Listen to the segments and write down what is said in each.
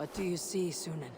What do you see, Sunan?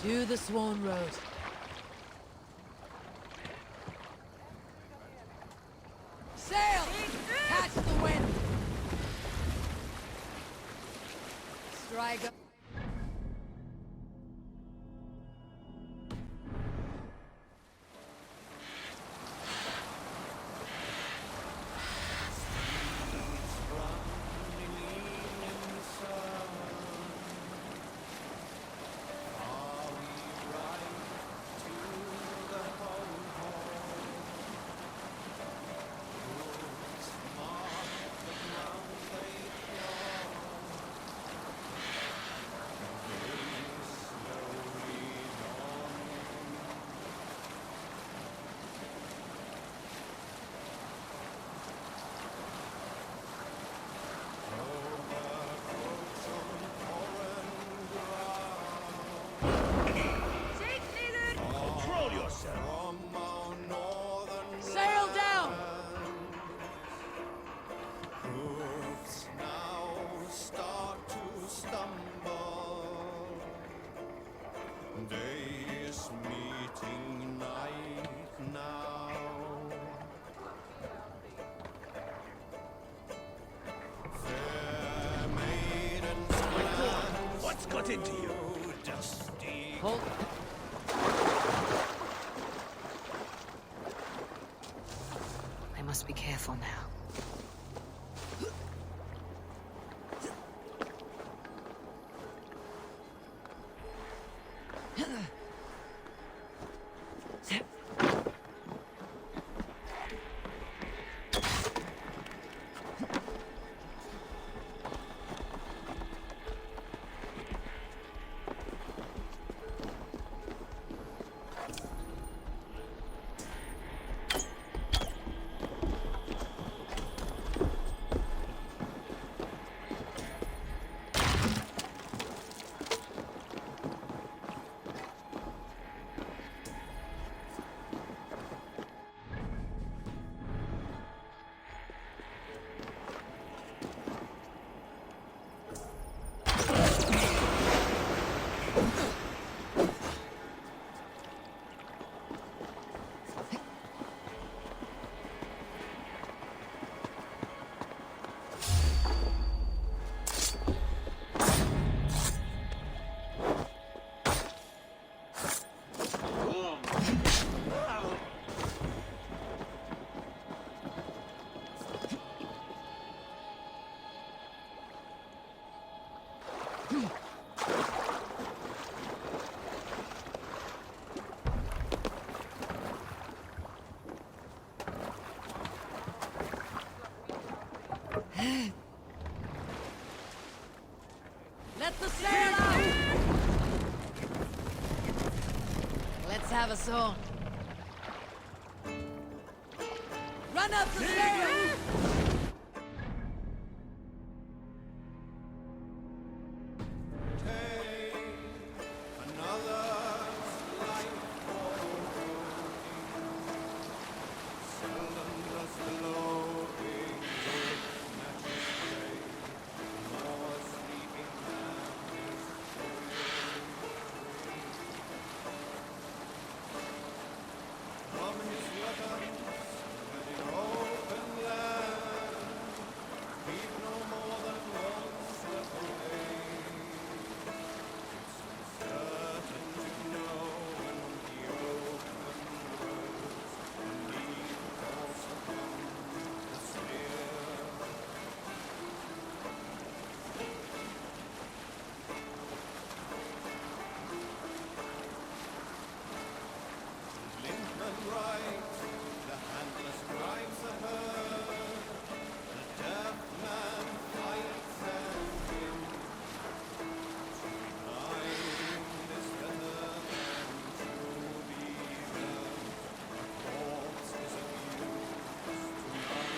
To the Swan Road. Sail! Catch the wind! Strike up. Sail down! Hooves now start to stumble. Day is meeting night now. Fair maidens, What's got into you? dusty. Hold. I must be careful now. Let the sail out! Let's have a song. Run up the sail! Take another life for seldom does the lowing matches play, nor sleeping man is from his weapons and in open land, leave no more than one step away. Certain to know when the open words indeed calls upon the spear. Linkman right, the handless drives a herd, the deaf man fights and wins. To be blind is better than to be learned. A corpse is of use to none.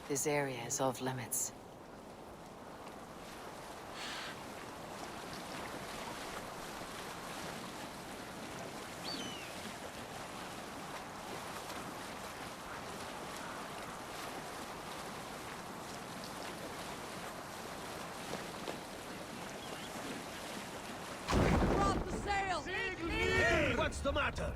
This area is off limits. Drop the sail! Hey, what's the matter?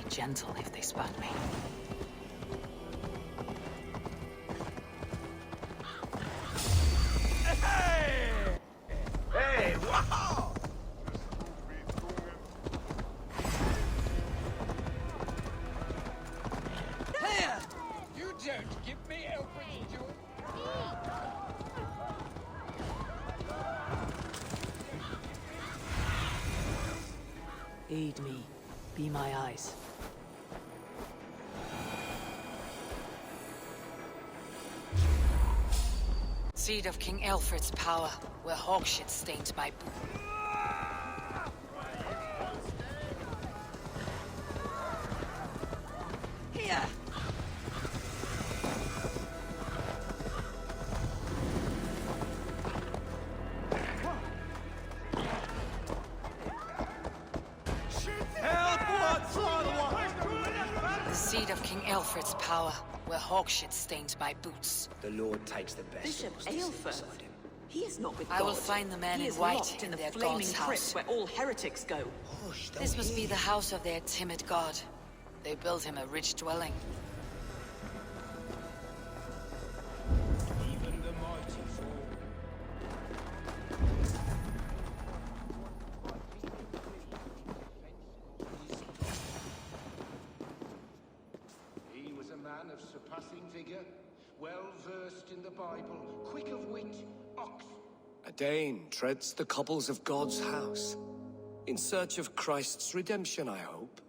gentle if they spot me. Hey, wow! Here! You don't give me help, Stuart. Lead me. Be my eyes. Seed of King Alfred's power, where hawkshit stained my boot. Here! The seed of King Alfred's power, where hawkshit stains my boots. The Lord takes the best Bishop of us to sit Aelfir. beside him. He is not with I God. will find the man he in is white locked in in the their flaming god's crypt house. where all heretics go. Hush, they'll This must be hear the you. house of their timid god. They built him a rich dwelling. Even the mighty fall. He was a man of surpassing vigor, well versed in the Bible, quick of wit, ox. A Dane treads the cobbles of God's house. In search of Christ's redemption, I hope.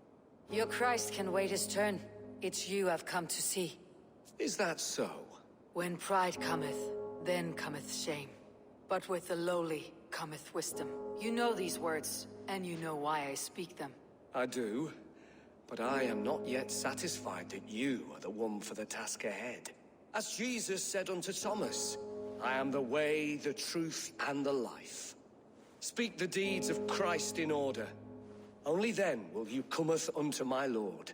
Your Christ can wait his turn. It's you I've come to see. Is that so? When pride cometh, then cometh shame. But with the lowly cometh wisdom. You know these words, and you know why I speak them. I do. But I am not yet satisfied that you are the one for the task ahead. As Jesus said unto Thomas, I am the way, the truth, and the life. Speak the deeds of Christ in order. Only then will you cometh unto my Lord.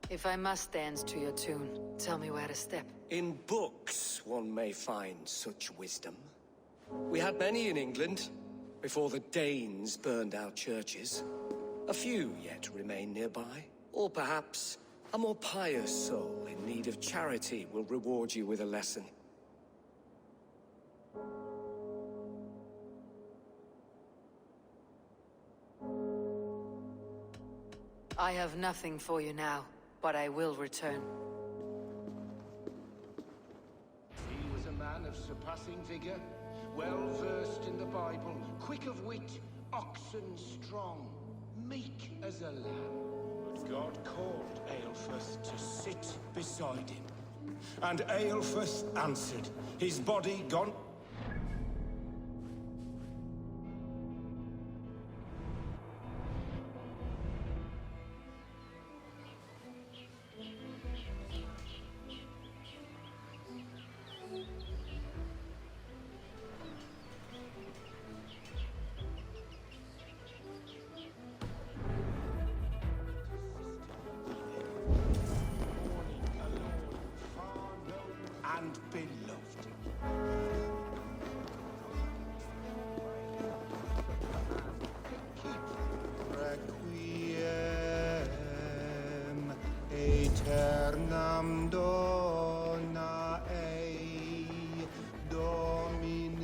If I must dance to your tune, tell me where to step. In books one may find such wisdom. We had many in England, before the Danes burned our churches. A few yet remain nearby. Or perhaps a more pious soul in need of charity will reward you with a lesson. I have nothing for you now, but I will return. He was a man of surpassing vigor, well versed in the Bible, quick of wit, oxen strong, meek as a lamb. God called Aelfus to sit beside him. And Aelfus answered, his body gone. And beloved. Requiem aeternam dona ei, Domine,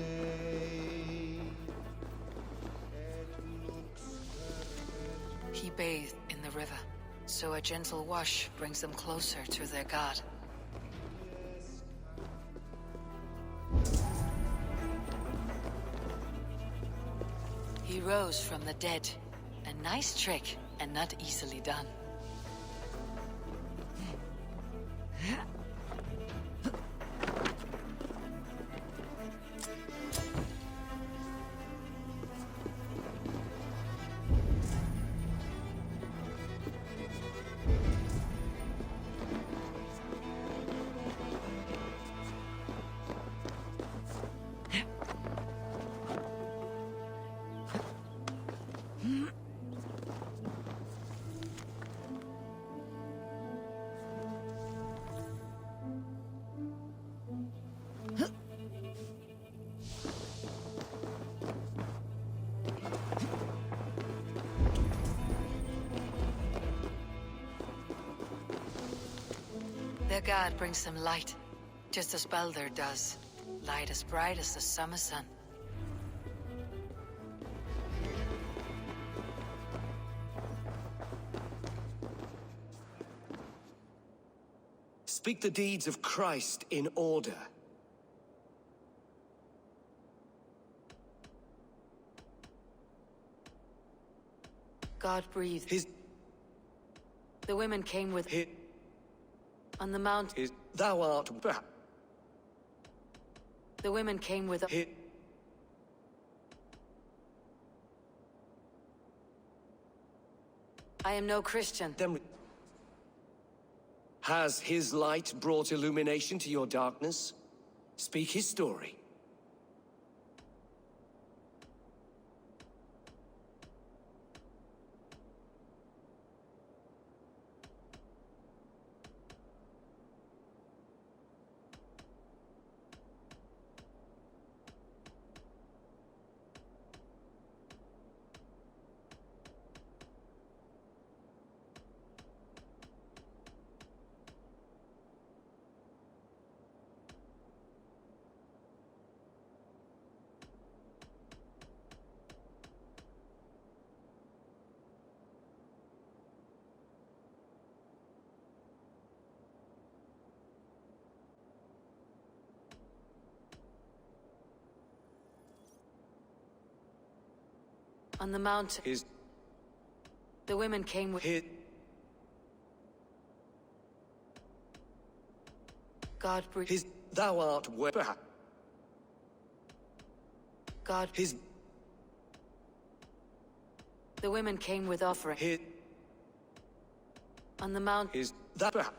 et lux He bathed in the river, so a gentle wash brings them closer to their god. He rose from the dead. A nice trick, and not easily done. Their god brings them light, just as Baldur does. Light as bright as the summer sun. Speak the deeds of Christ in order. God breathed. His... The women came with... His... On the mount... His... Thou art... The women came with... His... I am no Christian. Then... Has his light brought illumination to your darkness? Speak his story. On the mountain... His... The women came with... His... God breathed... His... Thou art... God... His... The women came with offering. His... On the mount... His... That...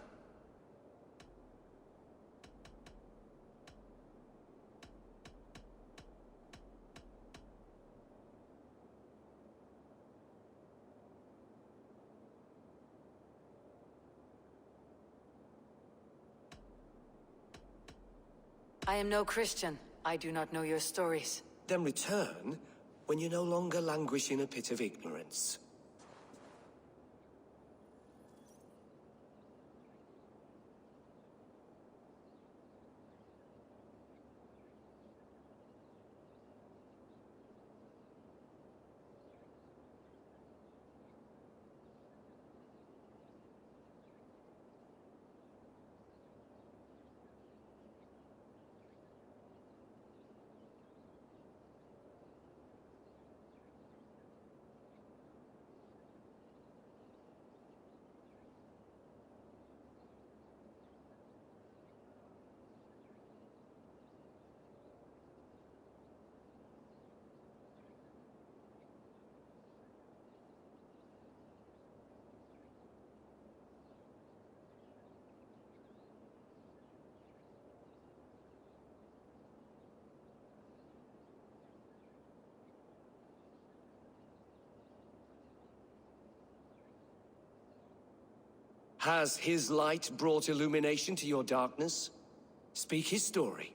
I am no Christian. I do not know your stories. Then return when you no longer languish in a pit of ignorance. Has his light brought illumination to your darkness? Speak his story.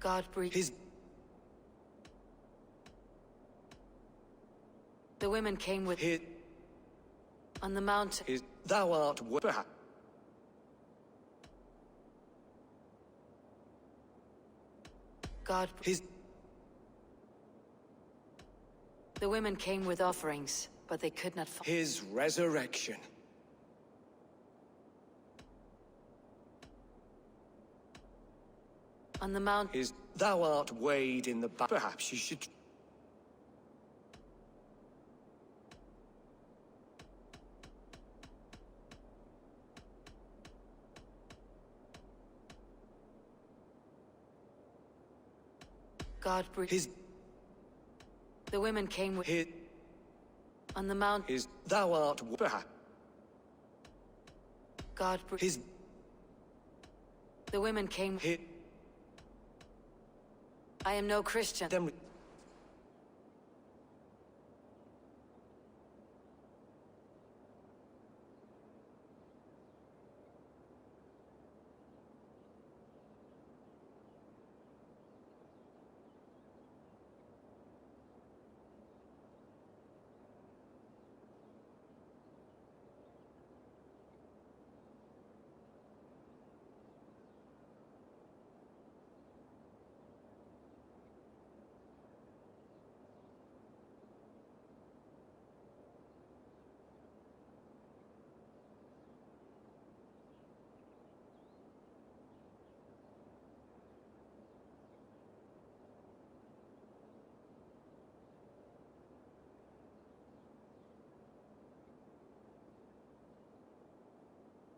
God breathed... His... The women came with... His... On the mountain... His... Thou art... God... His... The women came with offerings, but they could not find... His resurrection. On the mount... His... Thou art weighed in the... Perhaps you should... God breathed... His... The women came with... His... On the mount... His... Thou art... Perhaps... God breathed... His... The women came... His... I am no Christian. Then...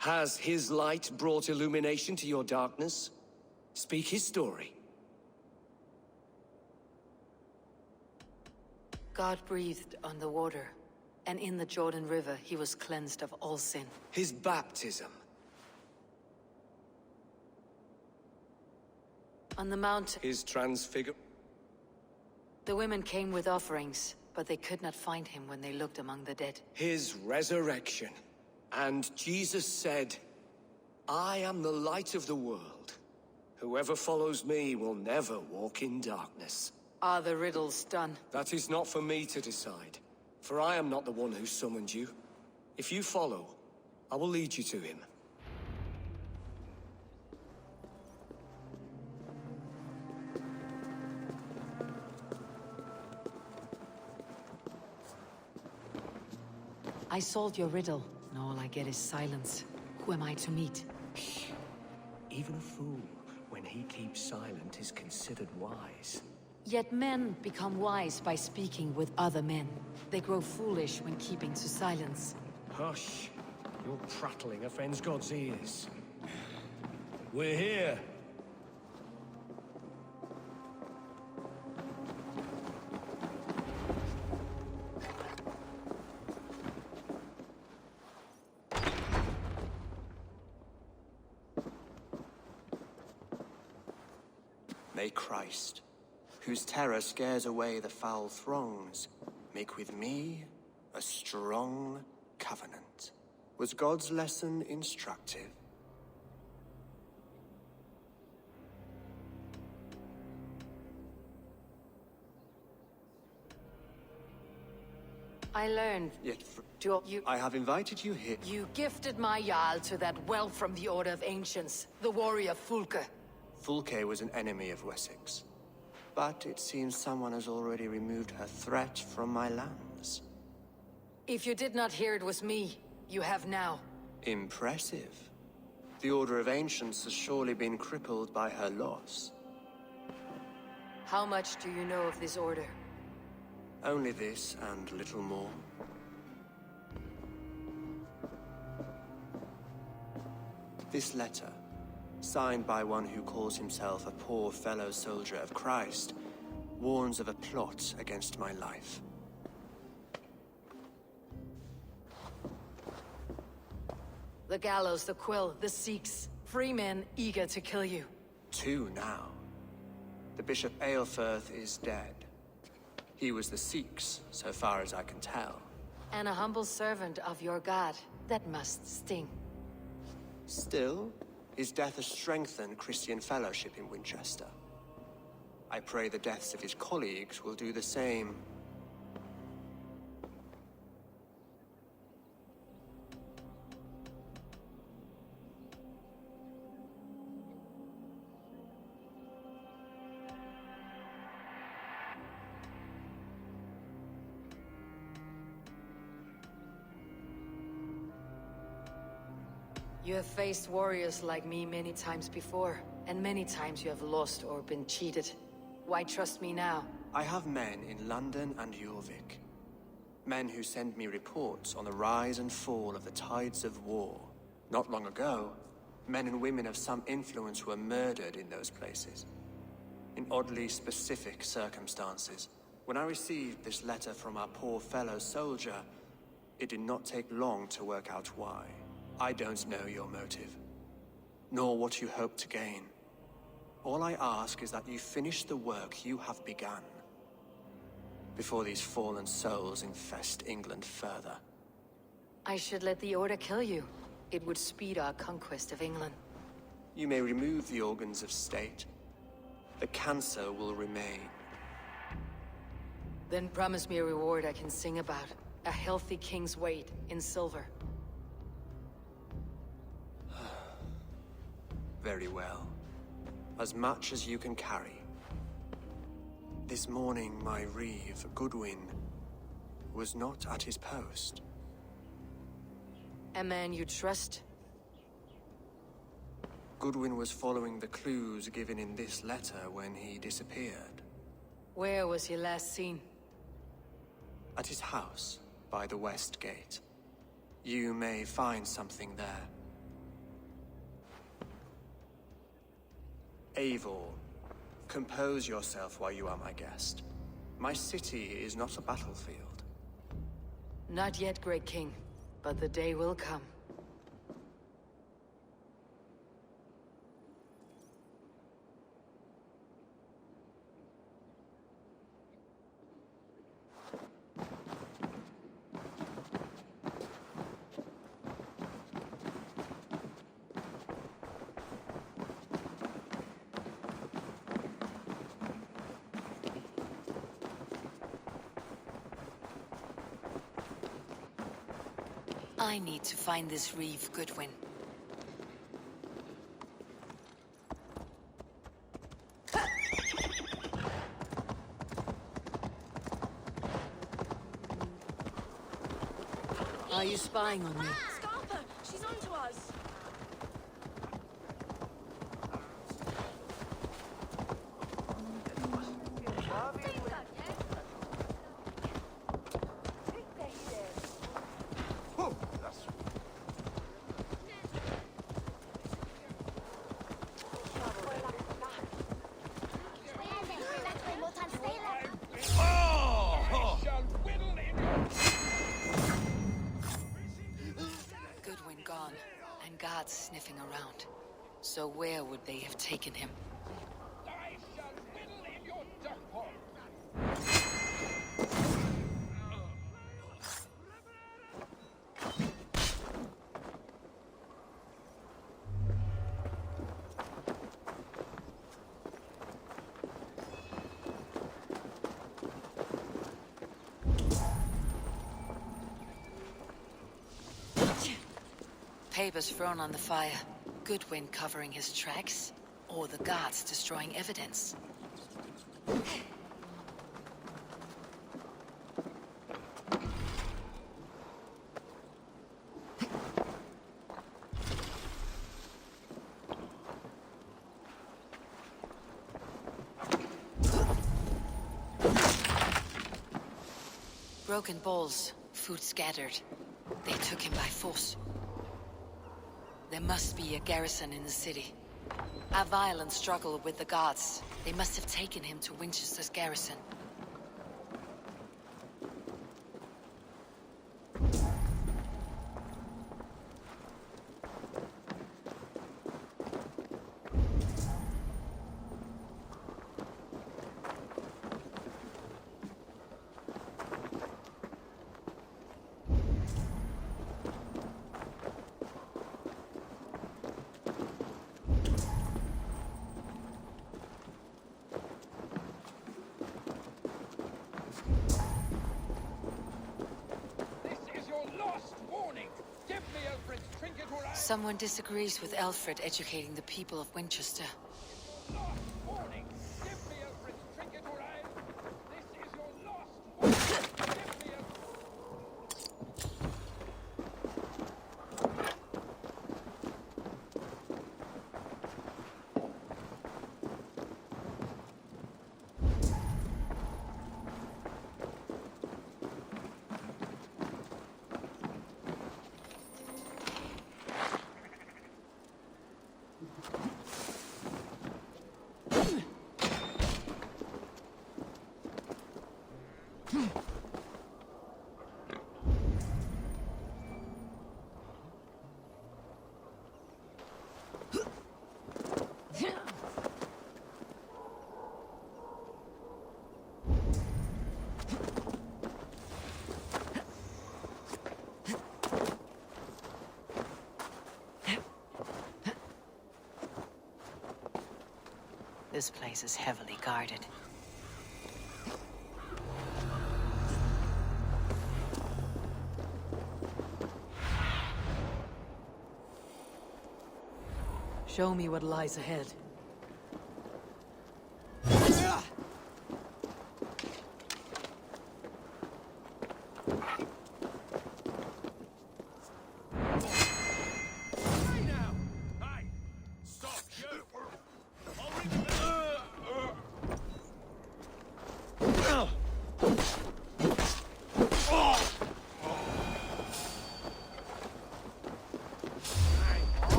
Has his light brought illumination to your darkness? Speak his story. God breathed on the water, and in the Jordan River he was cleansed of all sin. His baptism. On the mountain, His transfigure... the women came with offerings, but they could not find him when they looked among the dead. His resurrection. And Jesus said, I am the light of the world. Whoever follows me will never walk in darkness. Are the riddles done? That is not for me to decide, for I am not the one who summoned you. If you follow, I will lead you to him. I solved your riddle, and all I get is silence. Who am I to meet? Even a fool, when he keeps silent, is considered wise. Yet men become wise by speaking with other men. They grow foolish when keeping to silence. Hush! Your prattling offends God's ears. We're here. May Christ, whose terror scares away the foul throngs, make with me a strong covenant. Was God's lesson instructive? I learned. Yet You I have invited you here. You gifted my Jarl to that whelp from the Order of Ancients, the warrior Fulke. Fulke was an enemy of Wessex. But it seems someone has already removed her threat from my lands. If you did not hear it was me, you have now. Impressive. The Order of Ancients has surely been crippled by her loss. How much do you know of this order? Only this and little more. This letter, signed by one who calls himself a poor fellow soldier of Christ, warns of a plot against my life. The gallows, the quill, the Sikhs. Free men eager to kill you. 2 now. The Bishop Aelfirth is dead. He was the Sikhs, so far as I can tell. And a humble servant of your god. That must sting. Still, his death has strengthened Christian fellowship in Winchester. I pray the deaths of his colleagues will do the same. You have faced warriors like me many times before, and many times you have lost or been cheated. Why trust me now? I have men in London and Jorvik. Men who send me reports on the rise and fall of the tides of war. Not long ago, men and women of some influence were murdered in those places. In oddly specific circumstances. When I received this letter from our poor fellow soldier, it did not take long to work out why. I don't know your motive, nor what you hope to gain. All I ask is that you finish the work you have begun, before these fallen souls infest England further. I should let the Order kill you. It would speed our conquest of England. You may remove the organs of state. The cancer will remain. Then promise me a reward I can sing about. A healthy king's weight in silver. Very well. As much as you can carry. This morning, my reeve, Goodwin, was not at his post. A man you trust? Goodwin was following the clues given in this letter when he disappeared. Where was he last seen? At his house, by the West Gate. You may find something there. Eivor, compose yourself while you are my guest. My city is not a battlefield. Not yet, Great King, but the day will come. I need to find this reeve, Goodwin. Are you spying on me? Scarpa! She's on to us! Goodwin gone, and guards sniffing around. So where would they have taken him? I shall whittle in your dung pot. Papers thrown on the fire. Goodwin covering his tracks, or the guards destroying evidence. Broken bowls, food scattered. They took him by force. There must be a garrison in the city. A violent struggle with the guards. They must have taken him to Winchester's garrison. Someone disagrees with Alfred educating the people of Winchester. Last warning! Give me Alfred's trinket or I'll... This is your last warning! Give me This place is heavily guarded. Show me what lies ahead.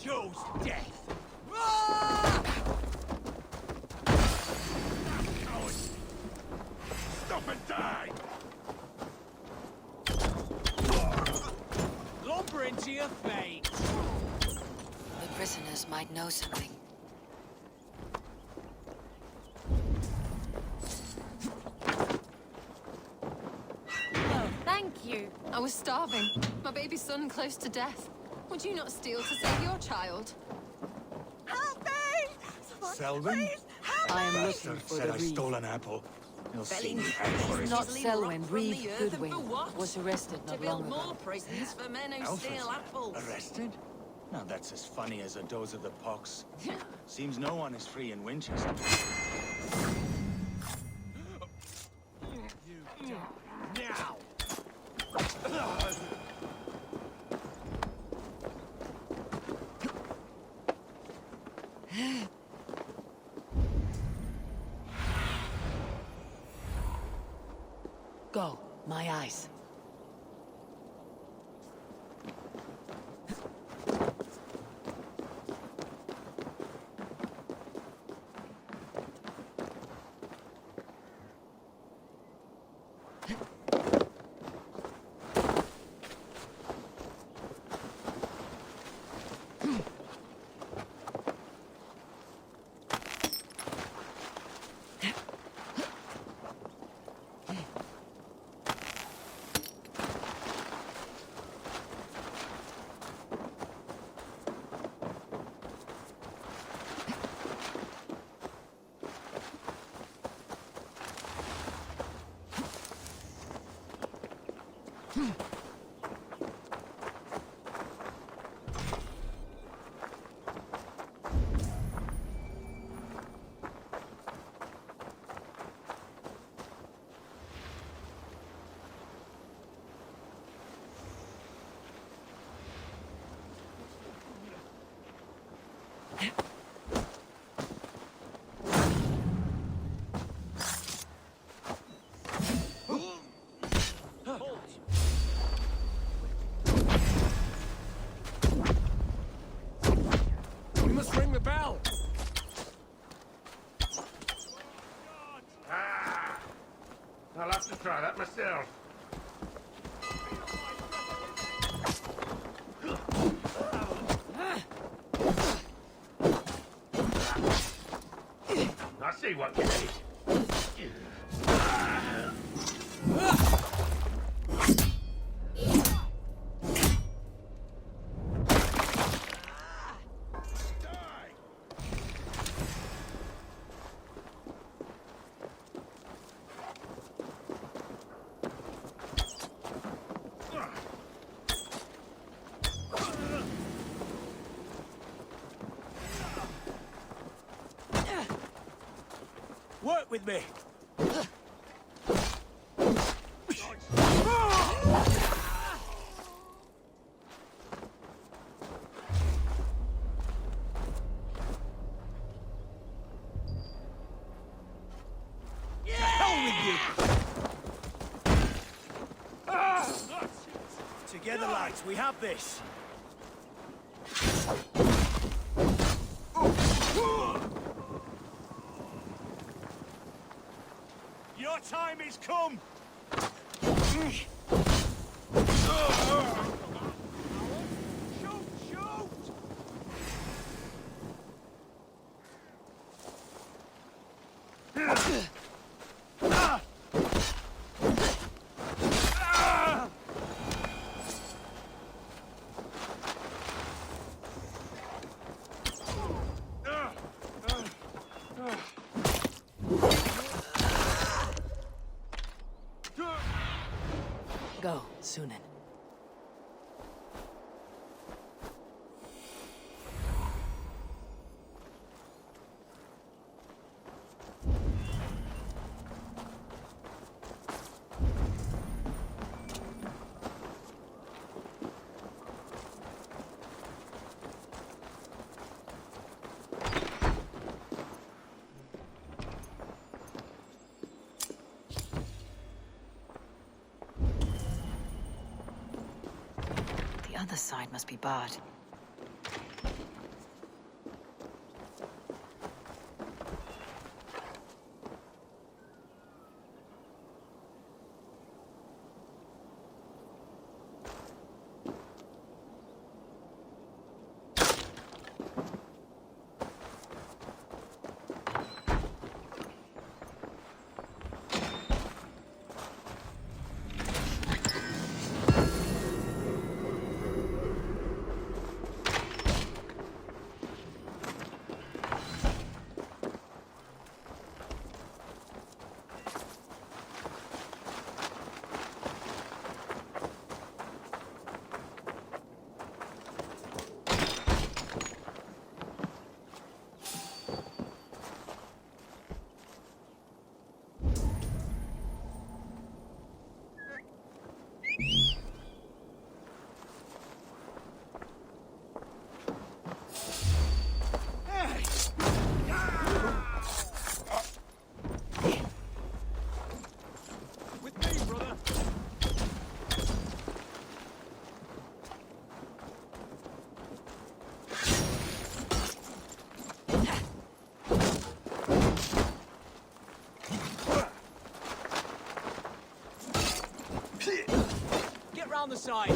chose death. Stop and die! Lumber into your fate. The prisoners might know something. Oh, thank you. I was starving. My baby son close to death. Would you not steal to save your child? Help me! Selwyn? I am looking for Said the I Reeve. stole an apple. He'll see me. Not Easily Selwyn, rock from Reeve the earth and Goodwin for what? was arrested To not build long more ago. prisons for men who Alpha's steal apples. arrested? Now that's as funny as a dose of the pox. Seems no one is free in Winchester. You die now! Go, my eyes. We must ring the bell! I'll have to try that myself. I see what you need. Work with me! Together, lads, we have this. Your time is come! Shoot! Shoot! Go, Sunan. The other side must be barred. round the side.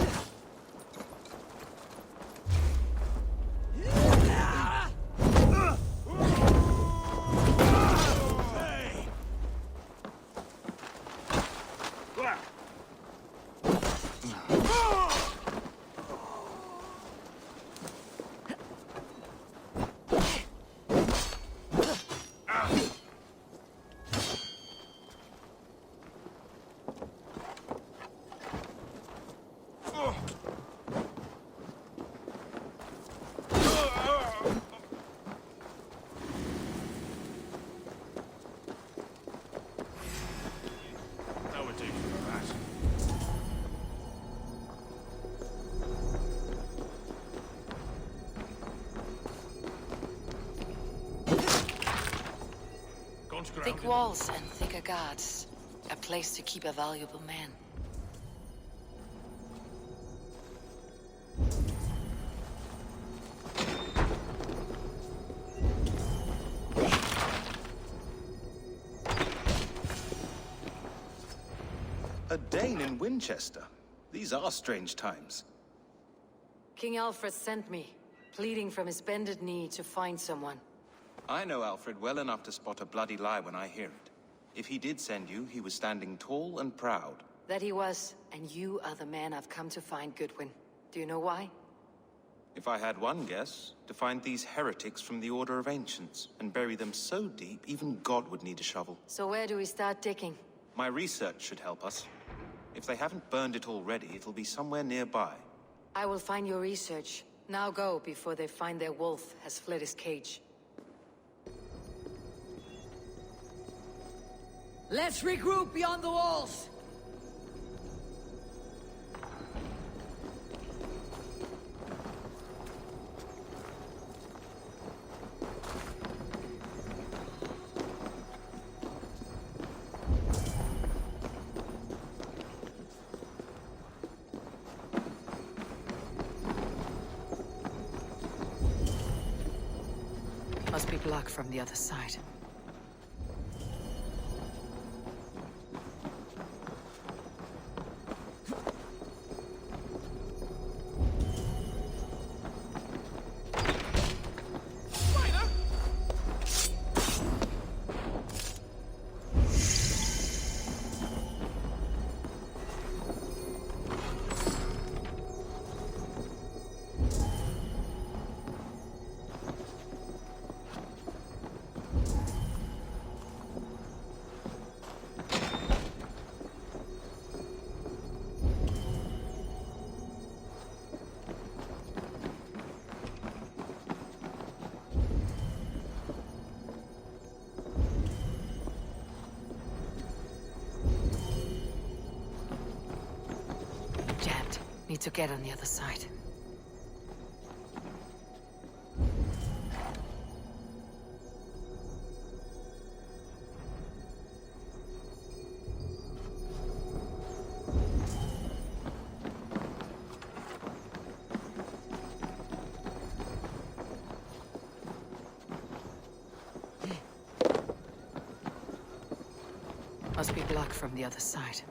That would do for that. Gaunt ground. Thick walls and thicker guards. A place to keep a valuable man. A Dane in Winchester. These are strange times. King Alfred sent me, pleading from his bended knee to find someone. I know Alfred well enough to spot a bloody lie when I hear it. If he did send you, he was standing tall and proud. That he was, and you are the man I've come to find, Goodwin. Do you know why? If I had one guess, to find these heretics from the Order of Ancients, and bury them so deep, even God would need a shovel. So where do we start digging? My research should help us. If they haven't burned it already, it'll be somewhere nearby. I will find your research. Now go, before they find their wolf has fled his cage. Let's regroup beyond the walls! Must be blocked from the other side. Jammed. Need to get on the other side. Must be blocked from the other side.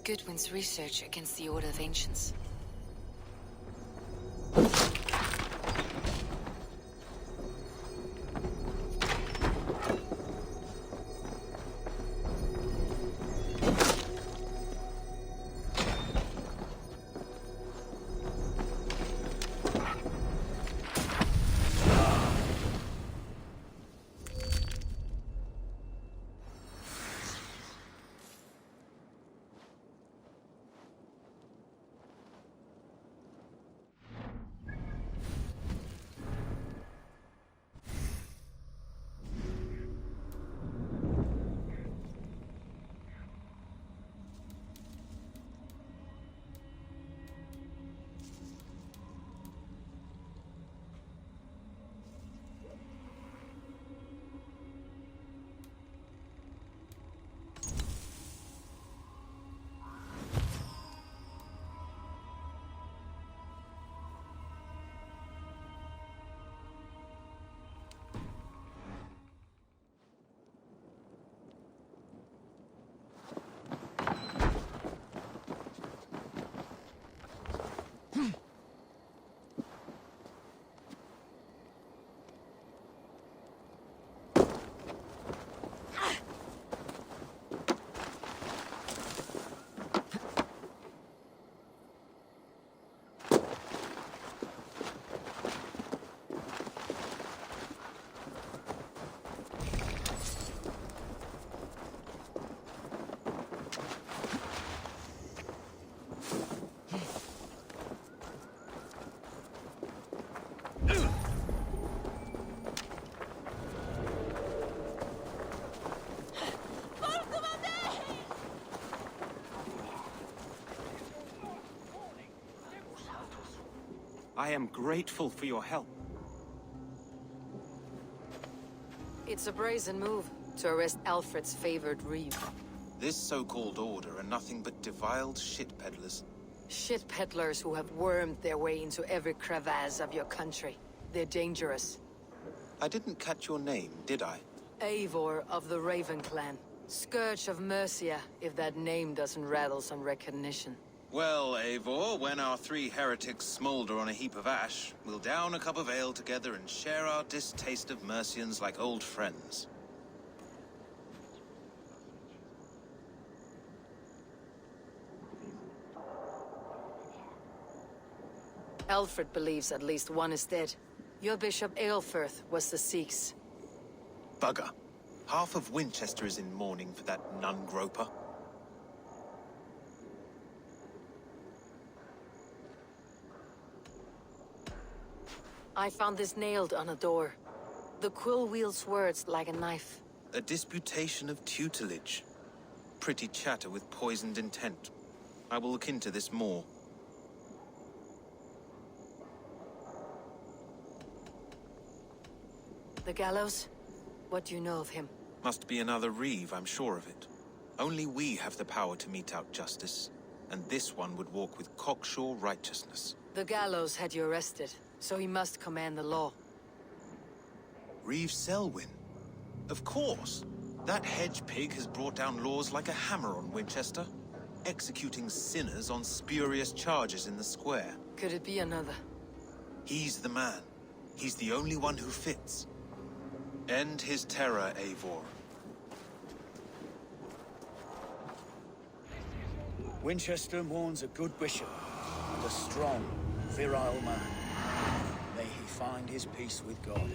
Goodwin's research against the Order of Ancients. I am grateful for your help. It's a brazen move to arrest Alfred's favored reeve. This so-called order are nothing but deviled shit peddlers. Shit peddlers who have wormed their way into every crevasse of your country. They're dangerous. I didn't catch your name, did I? Eivor of the Raven Clan. Scourge of Mercia, if that name doesn't rattle some recognition. Well, Eivor, when our three heretics smolder on a heap of ash, we'll down a cup of ale together and share our distaste of Mercians like old friends. Alfred believes at least one is dead. Your Bishop Aelfirth was the Sikhs. Bugger. Half of Winchester is in mourning for that nun-groper. I found this nailed on a door. The quill wields words like a knife. A disputation of tutelage. Pretty chatter with poisoned intent. I will look into this more. The gallows? What do you know of him? Must be another Reeve, I'm sure of it. Only we have the power to mete out justice, and this one would walk with cocksure righteousness. The gallows had you arrested, so he must command the law. Reeve Selwyn? Of course! That hedge pig has brought down laws like a hammer on Winchester, executing sinners on spurious charges in the square. Could it be another? He's the man. He's the only one who fits. End his terror, Eivor. Winchester mourns a good bishop and a strong, virile man. May he find his peace with God.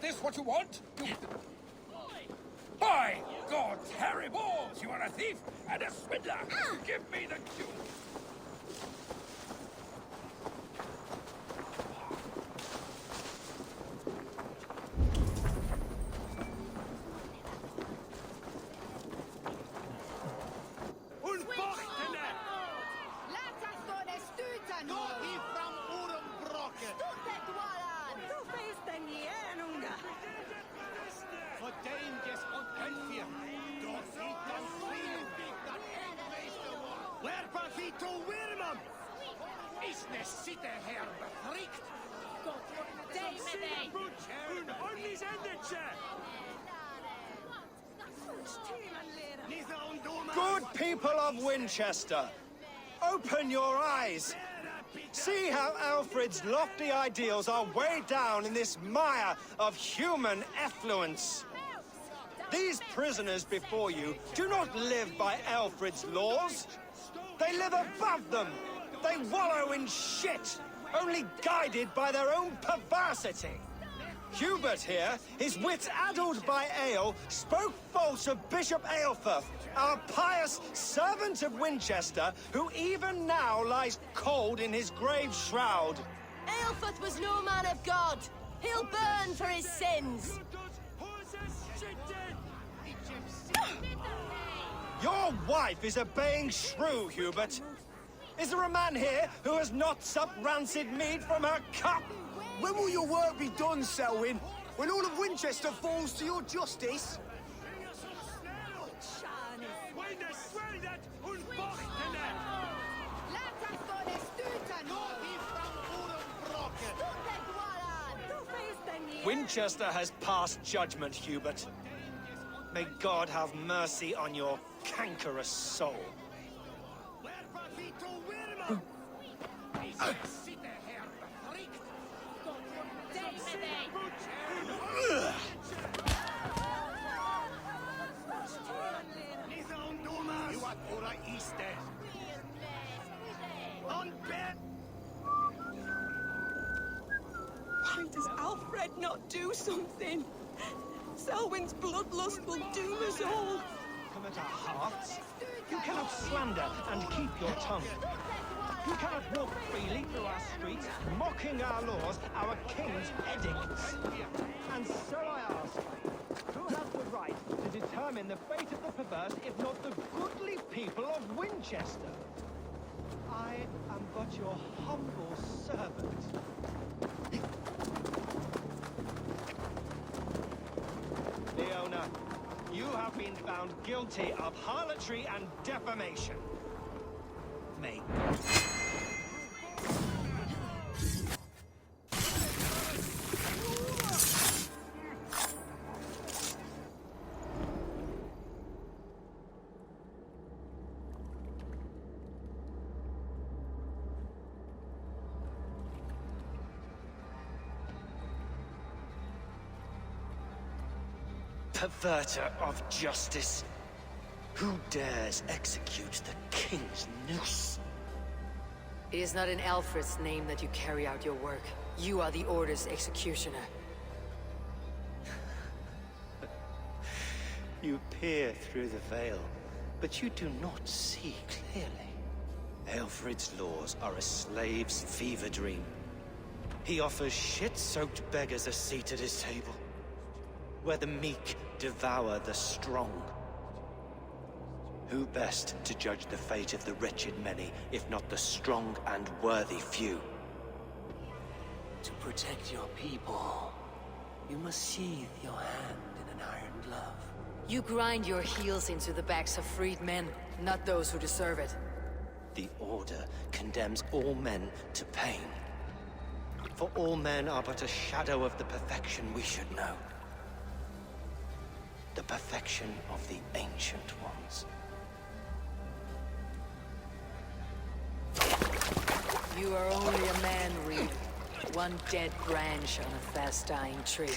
this what you want? By God's hairy balls, you are a thief and a swindler! Give me the cue! Good people of Winchester, open your eyes. See how Alfred's lofty ideals are weighed down in this mire of human effluence. These prisoners before you do not live by Alfred's laws. They live above them. They wallow in shit, only guided by their own perversity. Hubert here, his wits addled by ale, spoke false of Bishop Aelfirth, our pious servant of Winchester, who even now lies cold in his grave shroud. Aelfirth was no man of God. He'll burn for his sins. Your wife is a baying shrew, Hubert. Is there a man here who has not supped rancid mead from her cup? When will your work be done, Selwyn? When all of Winchester falls to your justice? Winchester has passed judgment, Hubert. May God have mercy on your cankerous soul. Why does Alfred not do something? Selwyn's bloodlust will doom us all. Come at our hearts. You cannot slander and keep your tongue. You cannot walk freely through our streets, mocking our laws, our king's edicts. And so I ask, who has the right to determine the fate of the perverse, if not the goodly people of Winchester? I am but your humble servant. Leona, you have been found guilty of harlotry and defamation. May perverter of justice. Who dares execute the king's noose? It is not in Alfred's name that you carry out your work. You are the Order's executioner. You peer through the veil, but you do not see clearly. Alfred's laws are a slave's fever dream. He offers shit-soaked beggars a seat at his table, where the meek devour the strong. Who best to judge the fate of the wretched many, if not the strong and worthy few? To protect your people, you must sheathe your hand in an iron glove. You grind your heels into the backs of freed men, not those who deserve it. The Order condemns all men to pain. For all men are but a shadow of the perfection we should know. The perfection of the Ancient Ones. You are only a man, Reed. One dead branch on a fast-dying tree.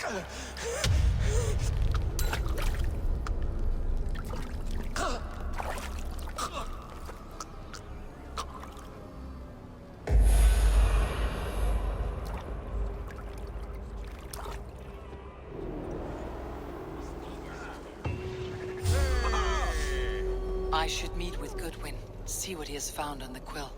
I should meet with Goodwin, see what he has found on the quill.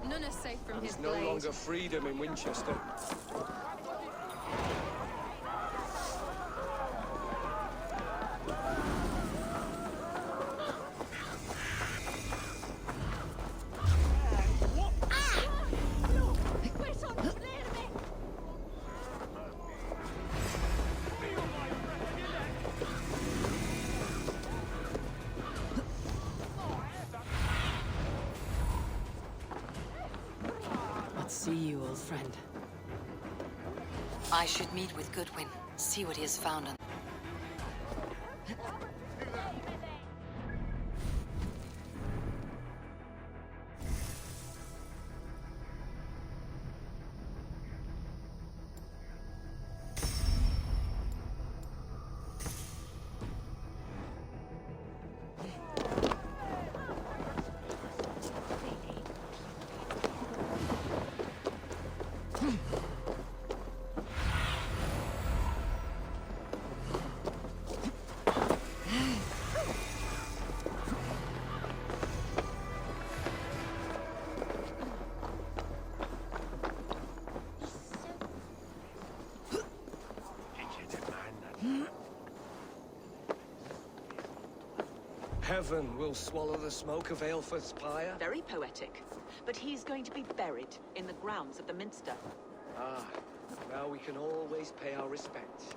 None is safe from his There's no blade. longer freedom in Winchester. Let's see you, old friend. I should meet with Goodwin, see what he has found on... Heaven will swallow the smoke of Aelfred's pyre? Very poetic. But he's going to be buried in the grounds of the Minster. Ah, now we can always pay our respects.